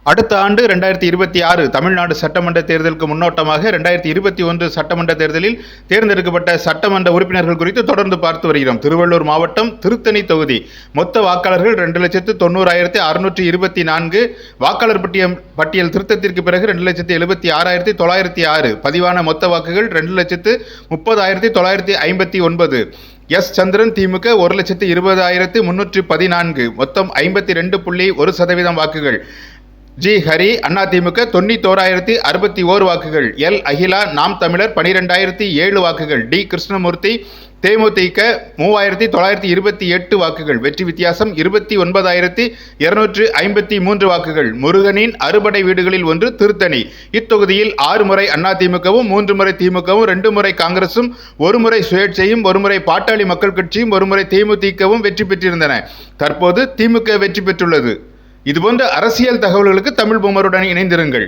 அடுத்த ஆண்டு 2026 தமிழ்நாடு சட்டமன்ற தேர்தலுக்கு முன்னோட்டமாக 2021 சட்டமன்ற தேர்தலில் தேர்ந்தெடுக்கப்பட்ட சட்டமன்ற உறுப்பினர்கள் குறித்து தொடர்ந்து பார்த்து வருகிறோம். திருவள்ளூர் மாவட்டம் திருத்தணி தொகுதி மொத்த வாக்காளர்கள் 2,90,624. வாக்காளர் பட்டியல் திருத்தத்திற்கு பிறகு 2,76,906. பதிவான மொத்த வாக்குகள் 2,30,959. எஸ். சந்திரன் திமுக 1,20,314. மொத்தம் 52.1% வாக்குகள். ஜி. ஹரி அதிமுக 91,061 வாக்குகள். எல். அகிலா நாம் தமிழர் 12,007 வாக்குகள். டி. கிருஷ்ணமூர்த்தி தேமுதிக 3,928 வாக்குகள். வெற்றி வித்தியாசம் 29,253 வாக்குகள். முருகனின் அறுபடை வீடுகளில் ஒன்று திருத்தணி. இத்தொகுதியில் 6 முறை அதிமுகவும் 3 முறை திமுகவும் 2 முறை காங்கிரசும் 1 முறை சுயேட்சையும் 1 முறை பாட்டாளி மக்கள் கட்சியும் 1 முறை தேமுதிகவும் வெற்றி பெற்றிருந்தன. தற்போது திமுக வெற்றி பெற்றுள்ளது. இதுபோன்ற அரசியல் தகவல்களுக்கு தமிழ் பூமருடன் இணைந்திருங்கள்.